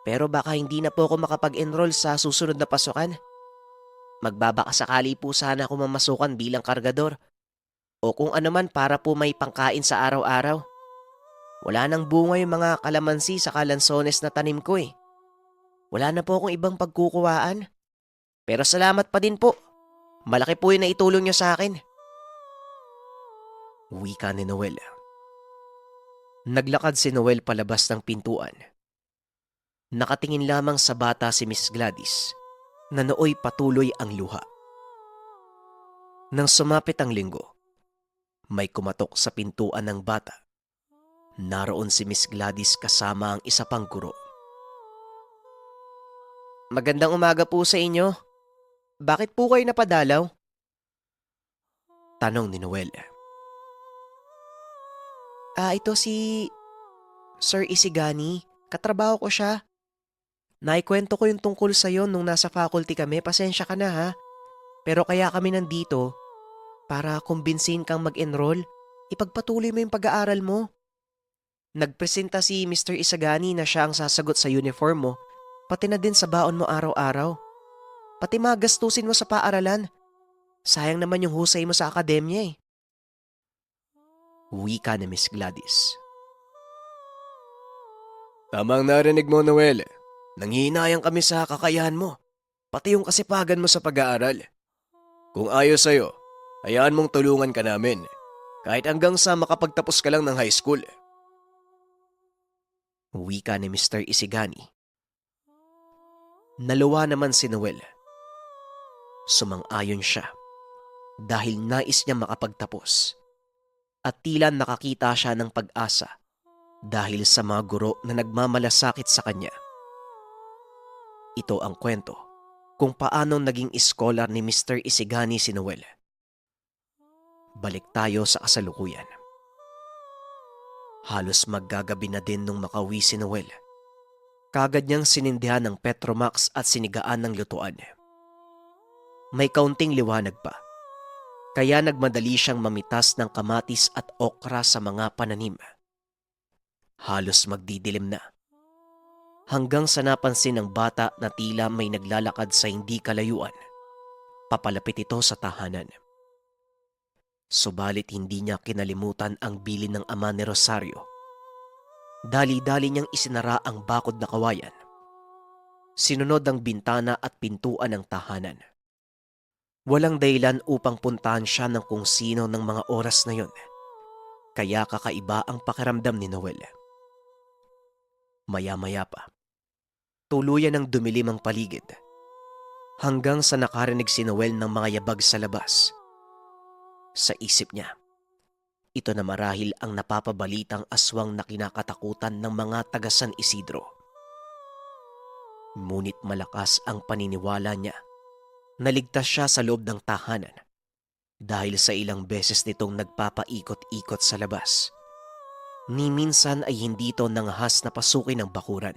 C: Pero baka hindi na po ako makapag-enroll sa susunod na pasukan. Magbabakasakali po sana ako mamasukan bilang kargador o kung ano man para po may pangkain sa araw-araw. Wala nang bunga yung mga kalamansi sa kalansones na tanim ko eh. Wala na po akong ibang pagkukuhaan. Pero salamat pa din po. Malaki po yung naitulong niyo sa akin. Wika ni Noel. Naglakad si Noel palabas ng pintuan. Nakatingin lamang sa bata si Miss Gladys na nooy patuloy ang luha. Nang sumapit ang linggo, may kumatok sa pintuan ng bata. Naroon si Miss Gladys kasama ang isa pang guro. Magandang umaga po sa inyo. Bakit po kayo napadalaw? Tanong ni Noel. Ito si Sir Isigani. Katrabaho ko siya. Naikwento ko yung tungkol sa'yo nung nasa faculty kami. Pasensya ka na ha. Pero kaya kami nandito para kumbinsin kang mag-enroll. Ipagpatuloy mo yung pag-aaral mo. Nagpresenta si Mr. Isagani na siya ang sasagot sa uniform mo, pati na din sa baon mo araw-araw. Pati mga gastusin mo sa paaralan. Sayang naman yung husay mo sa akademya eh. Wika ni Miss Gladys. Tamang narinig mo, Noel. Nanghihinayang kami sa kakayahan mo, pati yung kasipagan mo sa pag-aaral. Kung ayos sa'yo, hayaan mong tulungan ka namin, kahit hanggang sa makapagtapos ka lang ng high school. Wika ni Mr. Isigani. Naluwa naman si Noel. Sumang-ayon siya dahil nais niya makapagtapos at tila nakakita siya ng pag-asa dahil sa mga guro na nagmamalasakit sa kanya. Ito ang kwento kung paano naging scholar ni Mr. Isigani si Noel. Balik tayo sa kasalukuyan. Halos maggagabi na din nung makauwi si Noel. Kagad niyang sinindihan ng Petromax at sinigaan ng lutuan. May kaunting liwanag pa, kaya nagmadali siyang mamitas ng kamatis at okra sa mga pananim. Halos magdidilim na. Hanggang sa napansin ng bata na tila may naglalakad sa hindi kalayuan. Papalapit ito sa tahanan. Subalit hindi niya kinalimutan ang bilin ng ama ni Rosario. Dali-dali niyang isinara ang bakod na kawayan. Sinunod ang bintana at pintuan ng tahanan. Walang dahilan upang puntahan siya ng kung sino ng mga oras na yon. Kaya kakaiba ang pakiramdam ni Noel. Maya-maya pa, tuluyan ng dumilim ang paligid. Hanggang sa nakarinig si Noel ng mga yabag sa labas. Sa isip niya, ito na marahil ang napapabalitang aswang na kinakatakutan ng mga taga San Isidro. Ngunit malakas ang paniniwala niya. Naligtas siya sa loob ng tahanan dahil sa ilang beses nitong nagpapaikot-ikot sa labas. Ni minsan ay hindi ito nangahas na pasukin ng bakuran.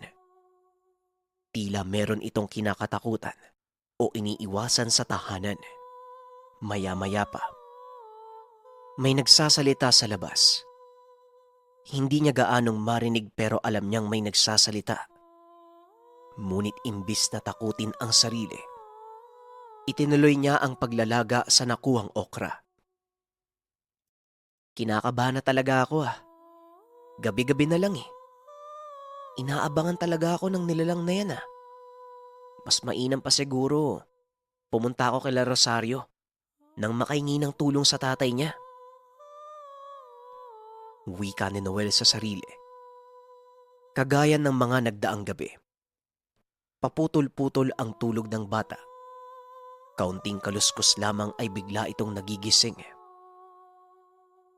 C: Tila meron itong kinakatakutan o iniiwasan sa tahanan. Maya-maya pa, may nagsasalita sa labas. Hindi niya gaanong marinig pero alam niyang may nagsasalita. Ngunit imbis na takutin ang sarili, itinuloy niya ang paglalaga sa nakuhang okra. Kinakabahan na talaga ako ah. Gabi-gabi na lang eh. Inaabangan talaga ako ng nilalang na yan ah. Mas mainam pa siguro pumunta ako kay Rosario nang makahingi ng tulong sa tatay niya. Wika ni Noel sa sarili. Kagaya ng mga nagdaang gabi. Paputol-putol ang tulog ng bata. Kaunting kaluskos lamang ay bigla itong nagigising.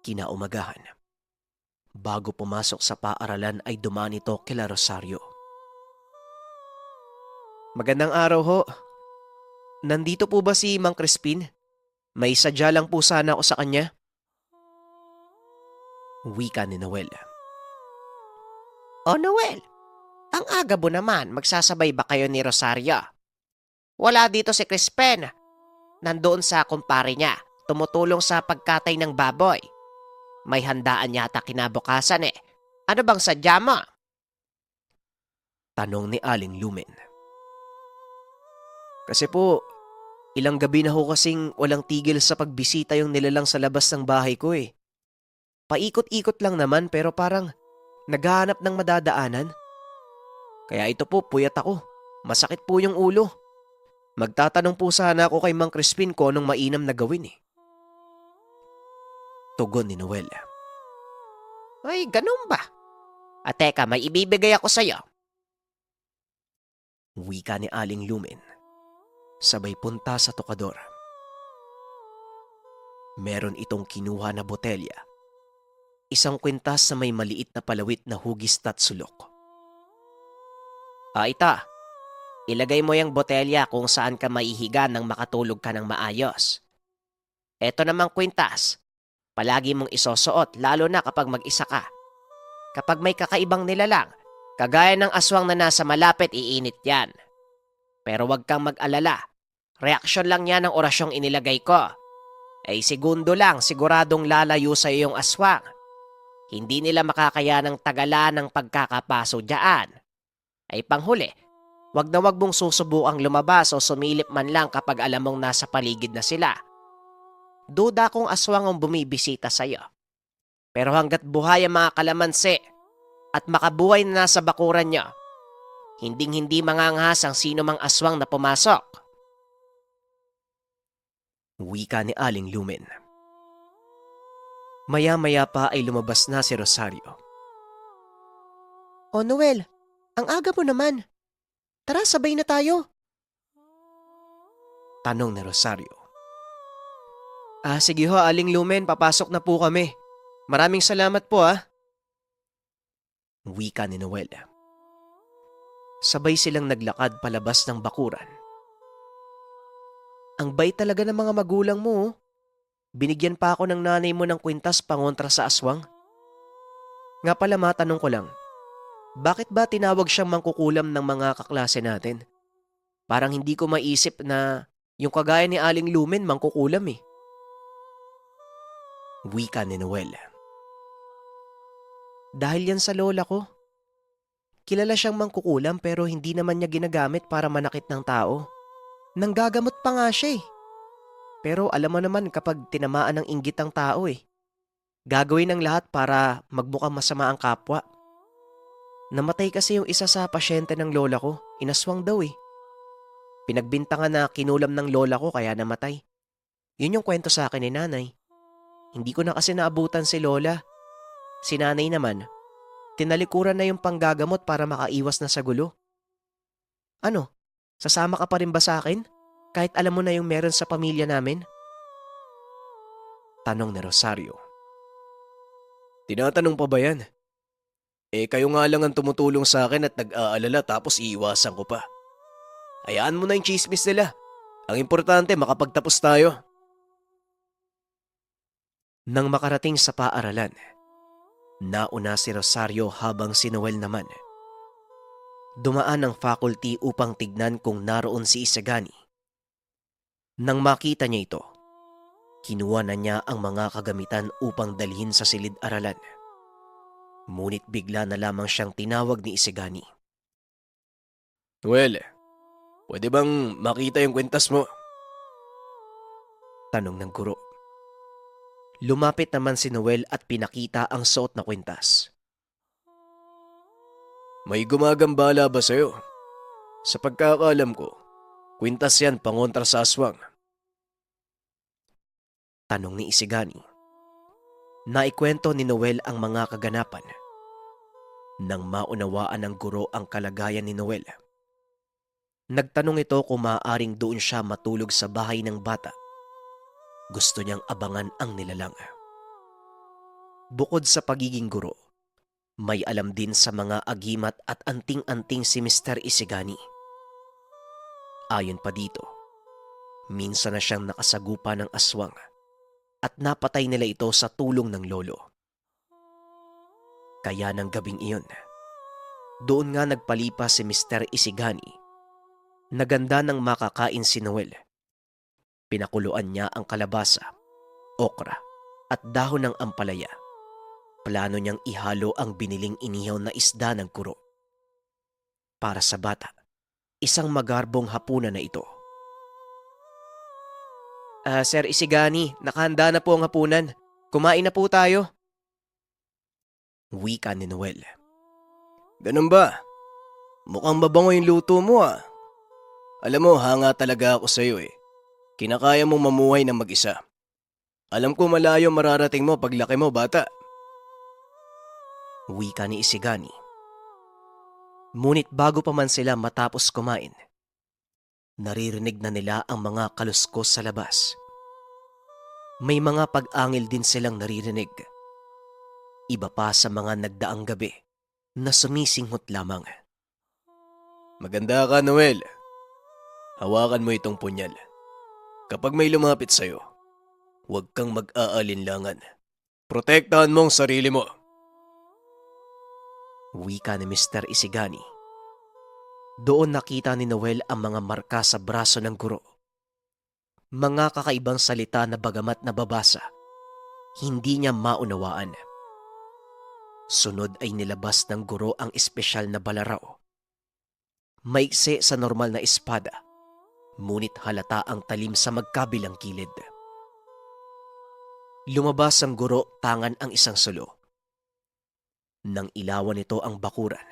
C: Kinaumagahan. Bago pumasok sa paaralan ay dumaan ito kila Rosario. Magandang araw ho. Nandito po ba si Mang Crispin? May sadya lang po sana ako sa kanya. Wika ni Noel.
B: O Noel, ang aga mo naman, magsasabay ba kayo ni Rosario? Wala dito si Crispin. Nandoon sa kumpare niya, tumutulong sa pagkatay ng baboy. May handaan yata kinabukasan eh. Ano bang sadya mo?
C: Tanong ni Aling Lumen. Kasi po, ilang gabi na ho kasing walang tigil sa pagbisita yung nilalang sa labas ng bahay ko eh. Paikot-ikot lang naman pero parang naghahanap ng madadaanan. Kaya ito po, puyat ako. Masakit po yung ulo. Magtatanong po sana ako kay Mang Crispin kung anong mainam na gawin eh. Tugon ni Noel.
B: Ay, ganun ba? At teka, may ibibigay ako sa'yo.
C: Wika ni Aling Lumen. Sabay punta sa tokador. Meron itong kinuha na botelya. Isang kwintas na may maliit na palawit na hugis at sulok.
B: Ita, ilagay mo yung botelya kung saan ka maihiga nang makatulog ka ng maayos. Eto namang kwintas, palagi mong isusuot lalo na kapag mag-isa ka. Kapag may kakaibang nilalang, kagaya ng aswang na nasa malapit, iinit yan. Pero wag kang mag-alala, reaksyon lang yan ng orasyong inilagay ko. Ay segundo lang, siguradong lalayo sa iyong aswang. Hindi nila makakaya ng tagalan ng pagkakapaso dyan. Ay panghuli, wag na wag mong susubukang lumabas o sumilip man lang kapag alam mong nasa paligid na sila. Duda kung aswang ang bumibisita sa'yo. Pero hanggat buhay ang mga kalamansi at makabuhay na nasa bakuran nyo, hinding-hindi mangangahas ang sino mang aswang na pumasok.
C: Wika ni Aling Lumen. Maya-maya pa ay lumabas na si Rosario.
B: O Noel, ang aga mo naman. Tara, sabay na tayo.
C: Tanong ni Rosario. Sige ho, Aling Lumen, papasok na po kami. Maraming salamat po Wika ni Noel. Sabay silang naglakad palabas ng bakuran. Ang bait talaga ng mga magulang mo. Binigyan pa ako ng nanay mo ng kwintas pangontra sa aswang. Nga pala matanong ko lang, bakit ba tinawag siyang mangkukulam ng mga kaklase natin? Parang hindi ko maisip na yung kagaya ni Aling Lumen mangkukulam eh. Wika ni Noel. Dahil yan sa lola ko. Kilala siyang mangkukulam pero hindi naman niya ginagamit para manakit ng tao. Nanggagamot pa nga siya eh. Pero alam mo naman kapag tinamaan ng inggit ang tao eh. Gagawin ng lahat para magmukhang masama ang kapwa. Namatay kasi yung isa sa pasyente ng lola ko. Inaswang daw eh. Pinagbintangan na kinulam ng lola ko kaya namatay. Yun yung kwento sa akin ni nanay. Hindi ko na kasi naabutan si lola. Si nanay naman, tinalikuran na yung panggagamot para makaiwas na sa gulo. Ano? Sasama ka pa rin ba sa akin? Kahit alam mo na yung meron sa pamilya namin? Tanong ni Rosario. Tinatanong pa ba yan? Kayo nga lang ang tumutulong sa akin at nag-aalala tapos iiwasan ko pa. Hayaan mo na yung chismis nila. Ang importante makapagtapos tayo. Nang makarating sa paaralan, nauna si Rosario habang si Noel naman. Dumaan ang faculty upang tignan kung naroon si Isagani. Nang makita niya ito, kinuha na niya ang mga kagamitan upang dalhin sa silid-aralan. Ngunit bigla na lamang siyang tinawag ni Isagani. Noel, pwede bang makita yung kwintas mo? Tanong ng guro. Lumapit naman si Noel at pinakita ang suot na kwintas. May gumagambala ba sa'yo? Sa pagkakaalam ko, kwintas yan pangontra sa aswang. Tanong ni Isigani. Naikwento ni Noel ang mga kaganapan. Nang maunawaan ng guro ang kalagayan ni Noel, nagtanong ito kung maaaring doon siya matulog sa bahay ng bata. Gusto niyang abangan ang nilalang. Bukod sa pagiging guro, may alam din sa mga agimat at anting-anting si Mr. Isigani. Ayon pa dito, minsan na siyang nakasagupa ng aswang at napatay nila ito sa tulong ng lolo. Kaya ng gabing iyon, doon nga nagpalipas si Mr. Isigani. Naganda ng makakain si Noel. Pinakuluan niya ang kalabasa, okra at dahon ng ampalaya. Plano niyang ihalo ang biniling inihaw na isda ng kuro. Para sa bata, isang magarbong hapunan na ito. Sir Isigani, nakahanda na po ang hapunan. Kumain na po tayo. Wika ni Noel. Ganun ba? Mukhang mabango yung luto mo ah. Alam mo, hanga talaga ako sa'yo eh. Kinakaya mong mamuhay ng mag-isa. Alam ko malayo mararating mo paglaki mo, bata. Wika ni Isigani. Ngunit bago pa man sila matapos kumain, naririnig na nila ang mga kaluskos sa labas. May mga pag-angil din silang naririnig. Iba pa sa mga nagdaang gabi na sumisinghot lamang. Maganda ka, Noel. Hawakan mo itong punyal. Kapag may lumapit sa'yo, huwag kang mag-aalinlangan. Protektahan mo ang sarili mo. Wika ni Mr. Isigani. Doon nakita ni Noel ang mga marka sa braso ng guro. Mga kakaibang salita na bagamat nababasa, hindi niya maunawaan. Sunod ay nilabas ng guro ang espesyal na balaraw. Maikse sa normal na espada, ngunit halata ang talim sa magkabilang kilid. Lumabas ang guro, tangan ang isang sulo. Nang ilawan nito ang bakuran,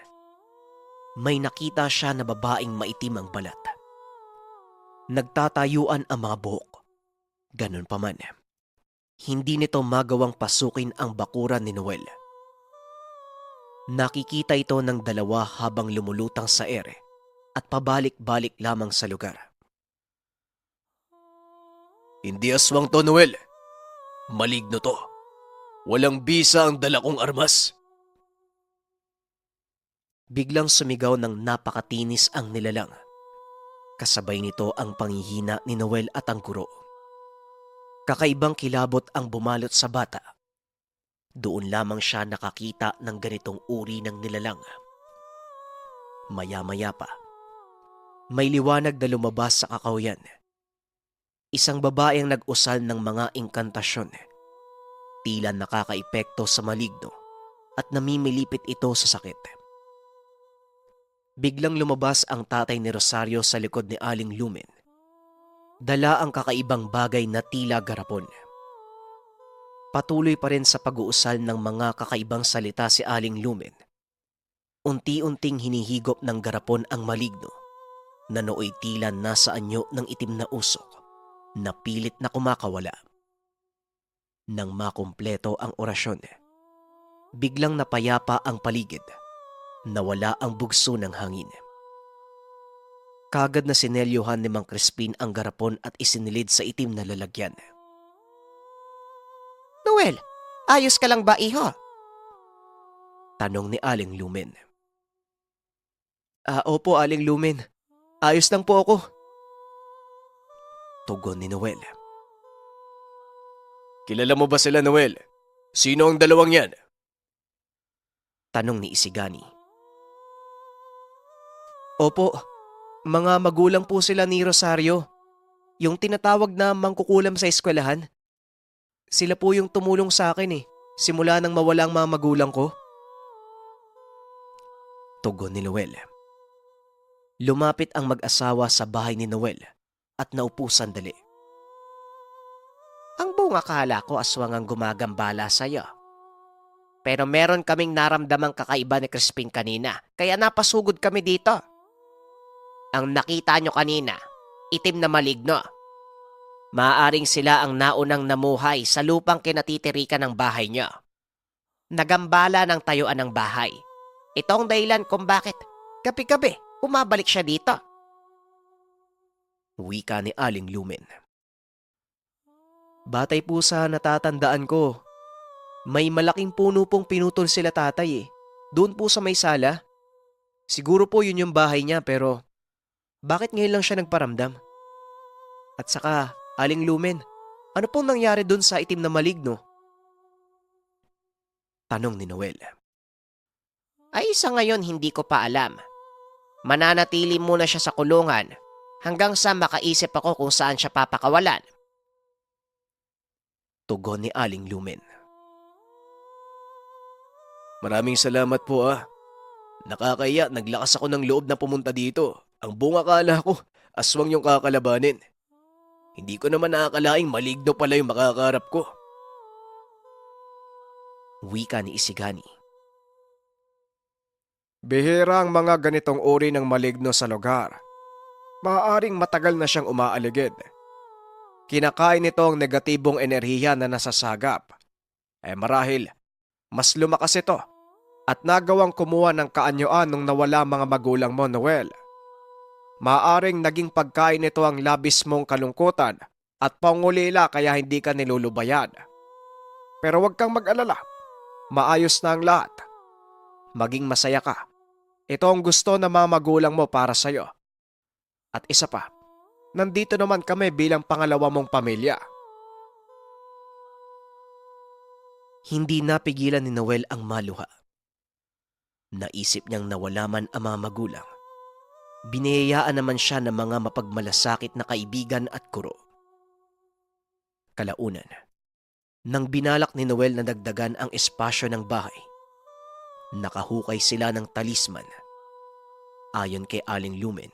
C: may nakita siya na babaeng maitim ang balat. Nagtatayuan ang mga buhok. Ganun pa man, hindi nito magawang pasukin ang bakuran ni Noel. Nakikita ito ng dalawa habang lumulutang sa ere at pabalik-balik lamang sa lugar. Hindi aswang to, Noel. Maligno to. Walang bisa ang dala kong armas. Biglang sumigaw ng napakatinis ang nilalang. Kasabay nito ang panghihina ni Noel at ang guro. Kakaibang kilabot ang bumalot sa bata. Doon lamang siya nakakita ng ganitong uri ng nilalang. Maya-maya pa, may liwanag na lumabas sa kakawyan. Isang babaeng nag-usal ng mga inkantasyon. Tila nakakaepekto sa maligno at namimilipit ito sa sakit. Biglang lumabas ang tatay ni Rosario sa likod ni Aling Lumen. Dala ang kakaibang bagay na tila garapon. Patuloy pa rin sa pag-uusal ng mga kakaibang salita si Aling Lumen. Unti-unting hinihigop ng garapon ang maligno na nooy tila nasa anyo ng itim na usok na pilit na kumakawala. Nang makumpleto ang orasyon, biglang napayapa ang paligid. Nawala ang bugso ng hangin. Kagad na sinelyohan ni Mang Crispin ang garapon at isinilid sa itim na lalagyan.
B: Noel, ayos ka lang ba, iho?
C: Tanong ni Aling Lumen. Opo, Aling Lumen. Ayos lang po ako. Tugon ni Noel. Kilala mo ba sila, Noel? Sino ang dalawang yan? Tanong ni Isigani. Opo, mga magulang po sila ni Rosario. Yung tinatawag na mangkukulam sa eskwelahan. Sila po yung tumulong sa akin simula nang mawala ang mga magulang ko. Tugon ni Noel. Lumapit ang mag-asawa sa bahay ni Noel at naupo sandali.
B: Ang buong akala ko aswang ang gumagambala sa'yo. Pero meron kaming naramdamang kakaiba ni Crispin kanina, kaya napasugod kami dito. Ang nakita nyo kanina, itim na maligno. Maaaring sila ang naunang namuhay sa lupang kinatitirikan ng bahay nyo. Nagambala ng tayuan ng bahay. Ito ang dahilan kung bakit gabi-gabi umabalik siya dito.
C: Wika ni Aling Lumen. Batay po sa natatandaan ko, may malaking puno pong pinutol sila tatay eh. Doon po sa may sala. Siguro po yun yung bahay niya pero bakit ngayon lang siya nagparamdam? At saka, Aling Lumen, ano pong nangyari doon sa itim na maligno? Tanong ni Noel.
B: Ay sa ngayon hindi ko pa alam. Mananatili muna siya sa kulungan hanggang sa makaisip ako kung saan siya papakawalan.
C: Tugon ni Aling Lumen. Maraming salamat po ah. Nakakaya, naglakas ako ng loob na pumunta dito. Ang buong akala ko, aswang yung kakalabanin. Hindi ko naman nakakalaing maligno pala yung makakarap ko.
A: Wika ni Isigani.
D: Bihira ang mga ganitong uri ng maligno sa lugar. Maaaring matagal na siyang umaaligid. Kinakain nito ang negatibong enerhiya na nasasagap. Marahil, mas lumakas ito at nagawang kumuha ng kaanyuan nung nawala mga magulang mo, Noel. Maaaring naging pagkain nito ang labis mong kalungkutan at pangulila kaya hindi ka nilulubayan. Pero huwag kang mag-alala. Maayos na ang lahat. Maging masaya ka. Ito ang gusto ng mga magulang mo para sa'yo. At isa pa, nandito naman kami bilang pangalawa mong pamilya.
A: Hindi napigilan ni Noel ang maluha. Naisip niyang nawala man ang mga magulang. Biniyayaan naman siya ng mga mapagmalasakit na kaibigan at kuro. Kalaunan, nang binalak ni Noel na dagdagan ang espasyo ng bahay, nakahukay sila ng talisman. Ayon kay Aling Lumen,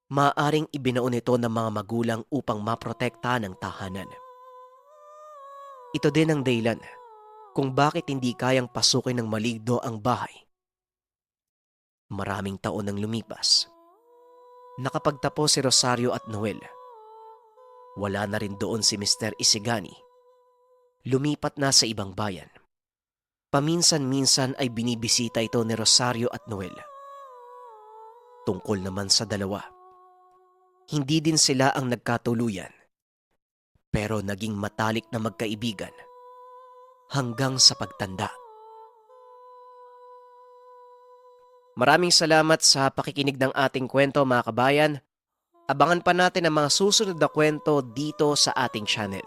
A: maaaring ibinuon ito ng mga magulang upang maprotekta ng tahanan. Ito din ang dahilan kung bakit hindi kayang pasukin ng maligno ang bahay. Maraming taon nang lumipas. Nakapagtapos si Rosario at Noel. Wala na rin doon si Mr. Isigani. Lumipat na sa ibang bayan. Paminsan-minsan ay binibisita ito ni Rosario at Noel. Tungkol naman sa dalawa, hindi din sila ang nagkatuluyan. Pero naging matalik na magkaibigan hanggang sa pagtanda. Maraming salamat sa pakikinig ng ating kwento mga kabayan. Abangan pa natin ang mga susunod na kwento dito sa ating channel.